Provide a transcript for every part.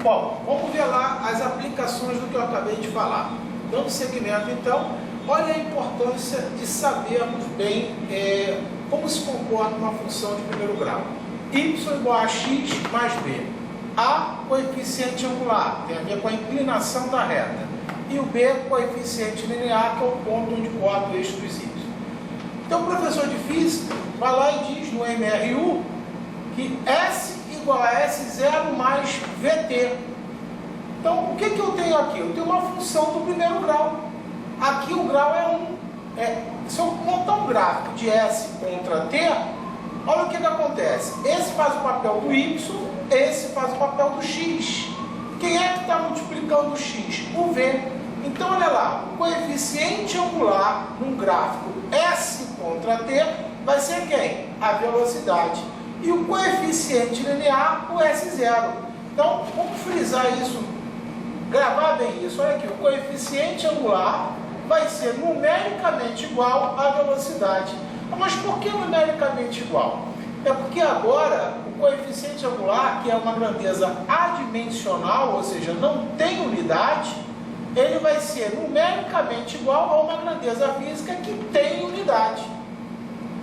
Bom, vamos ver lá as aplicações do que eu acabei de falar. Dando seguimento, então, olha a importância de sabermos bem como se comporta uma função de primeiro grau. Y igual a x mais b. A, coeficiente angular, tem a ver com a inclinação da reta. E o b, coeficiente linear, que é o ponto onde corta o eixo dos y. Então, o professor de física vai lá e diz no MRU que S igual a S0 mais VT. Então, o que eu tenho aqui? Eu tenho uma função do primeiro grau. Aqui o grau é 1. Se eu montar um gráfico de S contra T, olha o que acontece. Esse faz o papel do Y, esse faz o papel do X. Quem é que está multiplicando o X? O V. Então, olha lá, o coeficiente angular num gráfico S contra T vai ser quem? A velocidade. E o coeficiente linear, o S0. Então, vamos frisar isso, gravar bem isso. Olha aqui, o coeficiente angular vai ser numericamente igual à velocidade. Mas por que numericamente igual? É porque agora o coeficiente angular, que é uma grandeza adimensional, ou seja, não tem unidade, ele vai ser numericamente igual a uma grandeza física que tem unidade.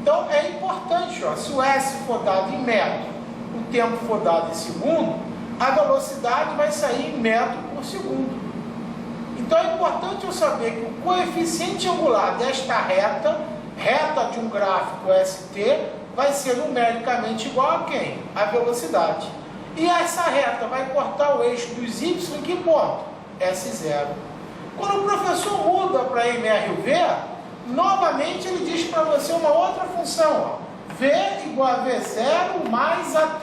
Então é importante, ó, se o S for dado em metro, o tempo for dado em segundo, a velocidade vai sair em metro por segundo. Então é importante eu saber que o coeficiente angular desta reta de um gráfico ST, vai ser numericamente igual a quem? A velocidade. E essa reta vai cortar o eixo dos y em que ponto? S0. Quando o professor muda para MRV, novamente ele diz para você uma outra função, ó, V igual a V0 mais AT.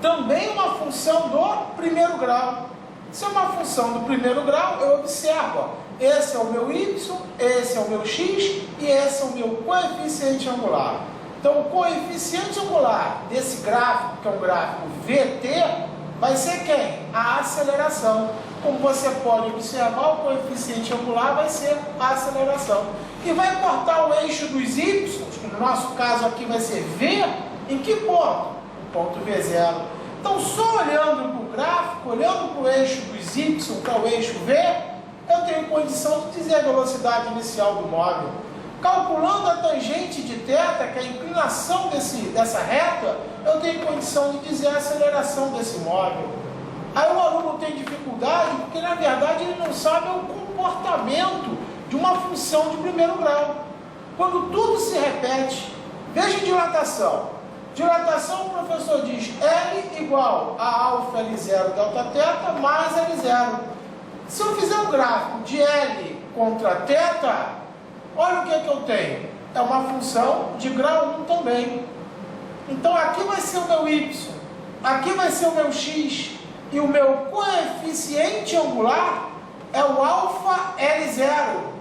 Também uma função do primeiro grau. Se é uma função do primeiro grau, eu observo, ó, esse é o meu Y, esse é o meu X e esse é o meu coeficiente angular. Então o coeficiente angular desse gráfico, que é um gráfico VT, vai ser quem? A aceleração. Como você pode observar, o coeficiente angular vai ser a aceleração. E vai cortar o eixo dos y, que no nosso caso aqui vai ser V, em que ponto? No ponto V0. Então, só olhando para o gráfico, olhando para o eixo dos y, que é o eixo V, eu tenho condição de dizer a velocidade inicial do móvel. Calculando a tangente de θ, que é a inclinação dessa reta, eu tenho condição de dizer a aceleração desse móvel. Aí o aluno tem dificuldade porque, na verdade, ele não sabe o comportamento de uma função de primeiro grau. Quando tudo se repete, veja dilatação. Dilatação, o professor diz L igual a alfa L0 delta θ mais L0. Se eu fizer um gráfico de L contra θ, olha o que eu tenho. É uma função de grau 1 também. Então aqui vai ser o meu Y, aqui vai ser o meu X, e o meu coeficiente angular é o alfa L0.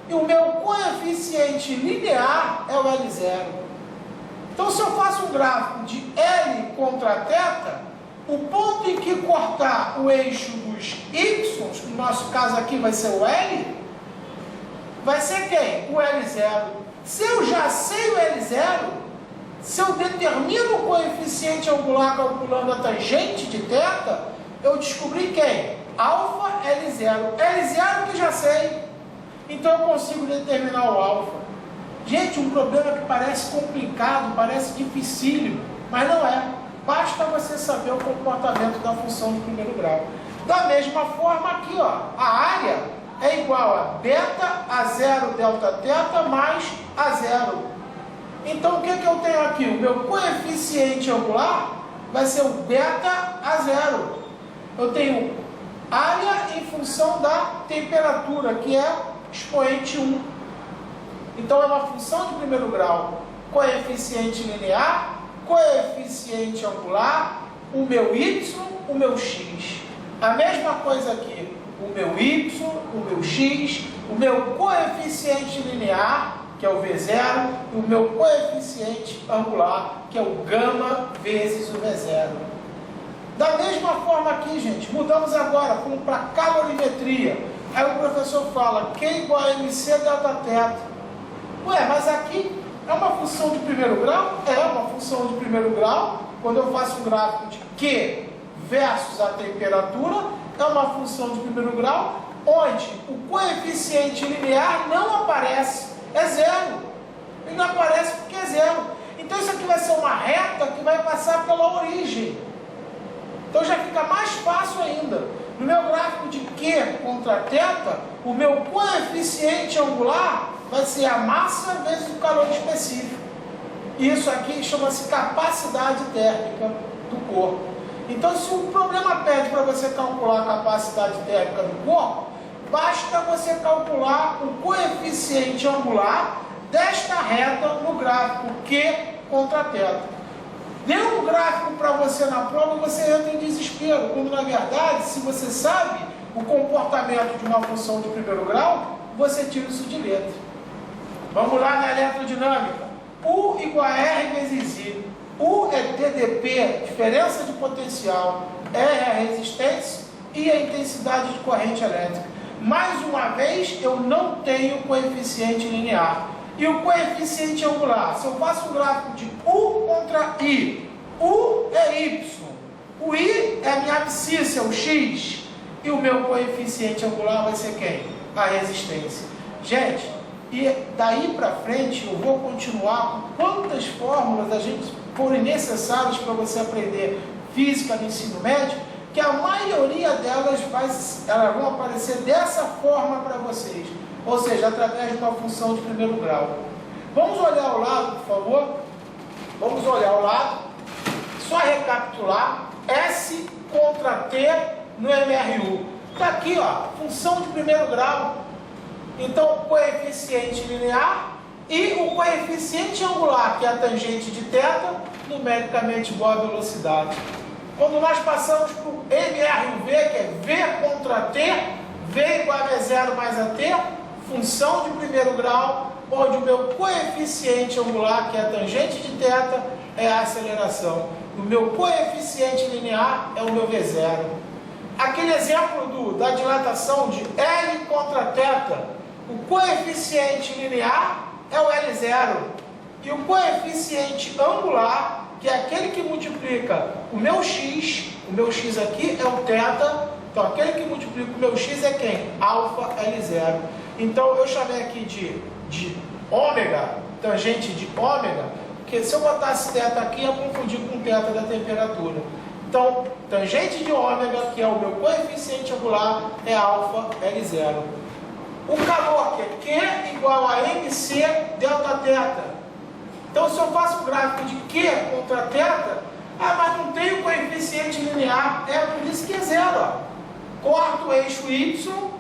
E o meu coeficiente linear é o L0. Então, se eu faço um gráfico de L contra θ, o ponto em que cortar o eixo dos y, no nosso caso aqui vai ser o L, vai ser quem? O L0. Se eu já sei o L0, se eu determino o coeficiente angular calculando a tangente de θ, eu descobri quem? Alfa L0. L0 que já sei. Então eu consigo determinar o alfa. Gente, um problema que parece complicado, parece dificílimo, mas não é. Basta você saber o comportamento da função de primeiro grau. Da mesma forma aqui, ó, a área é igual a beta A0 delta θ mais A0. Então o que eu tenho aqui? O meu coeficiente angular vai ser o beta A0. Eu tenho área em função da temperatura, que é expoente 1. Então é uma função de primeiro grau, coeficiente linear, coeficiente angular, o meu y, o meu x. A mesma coisa aqui, o meu y, o meu x, o meu coeficiente linear, que é o V0, e o meu coeficiente angular, que é o gama vezes o V0. Da mesma forma aqui, gente, mudamos agora, fomos para calorimetria. Aí o professor fala Q igual a mc delta θ. Ué, mas aqui é uma função de primeiro grau? É uma função de primeiro grau. Quando eu faço um gráfico de Q versus a temperatura é uma função de primeiro grau, onde o coeficiente linear não aparece, é zero. Ele não aparece porque é zero. Então isso aqui vai ser uma reta que vai passar pela origem. Então já fica mais fácil ainda. No meu gráfico de Q contra θ, o meu coeficiente angular vai ser a massa vezes o calor específico. Isso aqui chama-se capacidade térmica do corpo. Então, se o problema pede para você calcular a capacidade térmica do corpo, basta você calcular o coeficiente angular desta reta no gráfico Q contra θ. Deu um gráfico para você na prova, você entra em desespero, quando na verdade, se você sabe o comportamento de uma função de primeiro grau, você tira isso de letra. Vamos lá na eletrodinâmica. U igual a R vezes I. U é TdP, diferença de potencial, R é a resistência e a intensidade de corrente elétrica. Mais uma vez, eu não tenho coeficiente linear. E o coeficiente angular, se eu faço um gráfico de U contra I, U é Y, o I é a minha abscissa, o X, e o meu coeficiente angular vai ser quem? A resistência. Gente, e daí para frente eu vou continuar com quantas fórmulas a gente forem necessárias para você aprender física no ensino médio, que a maioria delas elas vão aparecer dessa forma para vocês. Ou seja, através de uma função de primeiro grau. Vamos olhar ao lado, por favor? Vamos olhar ao lado. Só recapitular. S contra T no MRU. Está aqui, ó, função de primeiro grau. Então, coeficiente linear e o coeficiente angular, que é a tangente de θ, numericamente igual à velocidade. Quando nós passamos para o MRV, que é V contra T, V igual a V0 mais a T, função de primeiro grau, onde o meu coeficiente angular, que é a tangente de θ, é a aceleração. O meu coeficiente linear é o meu V0. Aquele exemplo da dilatação de L contra θ, o coeficiente linear é o L0. E o coeficiente angular, que é aquele que multiplica o meu x aqui é o θ, então aquele que multiplica o meu x é quem? Alfa L0. Então eu chamei aqui de ômega, tangente de ômega, porque se eu botasse θ aqui, eu confundir com θ da temperatura. Então, tangente de ômega, que é o meu coeficiente angular, é alfa L0. O calor, que é Q igual a MC delta θ. Então, se eu faço um gráfico de Q contra θ, mas não tem o coeficiente linear, é por isso que é zero. Ó. Corto o eixo Y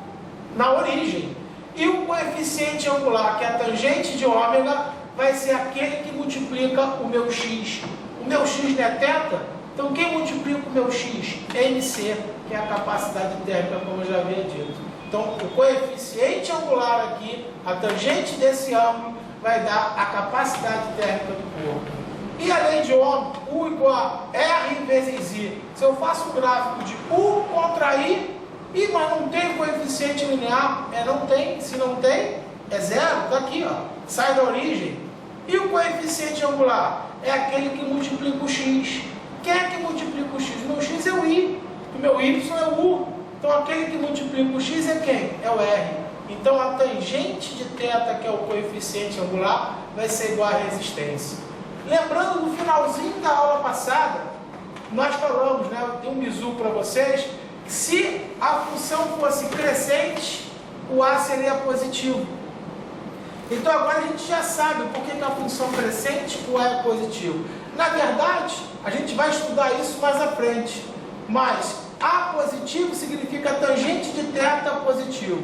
na origem. E o coeficiente angular, que é a tangente de ômega, vai ser aquele que multiplica o meu x. O meu x não é θ? Então, quem multiplica o meu x? MC, que é a capacidade térmica, como eu já havia dito. Então, o coeficiente angular aqui, a tangente desse ângulo, vai dar a capacidade térmica do corpo. E além de U igual a R vezes I. Se eu faço um gráfico de U contra I, mas não tem coeficiente linear, não tem, se não tem, é zero, está aqui, ó, sai da origem. E o coeficiente angular é aquele que multiplica o x. Quem é que multiplica o x? O meu x é o I, o meu y é o U. Então aquele que multiplica o x é quem? É o R. Então a tangente de θ, que é o coeficiente angular, vai ser igual à resistência. Lembrando, no finalzinho da aula passada, nós falamos, né, eu dei um bizu para vocês, que se a função fosse crescente, o A seria positivo. Então agora a gente já sabe por que a função crescente, o A é positivo. Na verdade, a gente vai estudar isso mais à frente, mas A positivo significa tangente de θ positivo.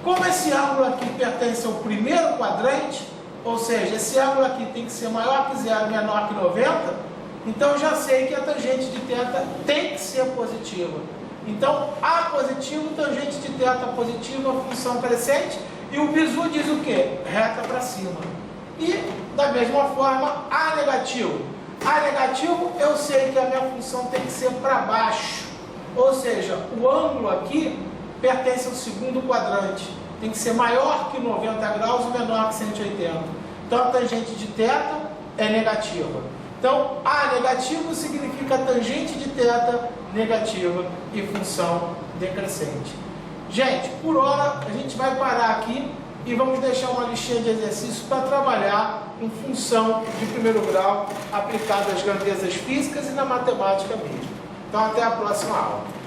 Como esse ângulo aqui pertence ao primeiro quadrante, ou seja, esse ângulo aqui tem que ser maior que zero, menor que 90, então eu já sei que a tangente de θ tem que ser positiva. Então, A positivo, tangente de θ positivo, a função crescente, e o bizu diz o quê? Reta para cima. E, da mesma forma, A negativo. A negativo, eu sei que a minha função tem que ser para baixo. Ou seja, o ângulo aqui pertence ao segundo quadrante. Tem que ser maior que 90 graus e menor que 180. Então, a tangente de θ é negativa. Então, A negativo significa a tangente de θ negativa e função decrescente. Gente, por hora a gente vai parar aqui e vamos deixar uma listinha de exercícios para trabalhar em função de primeiro grau aplicada às grandezas físicas e na matemática mesmo. Então até a próxima aula.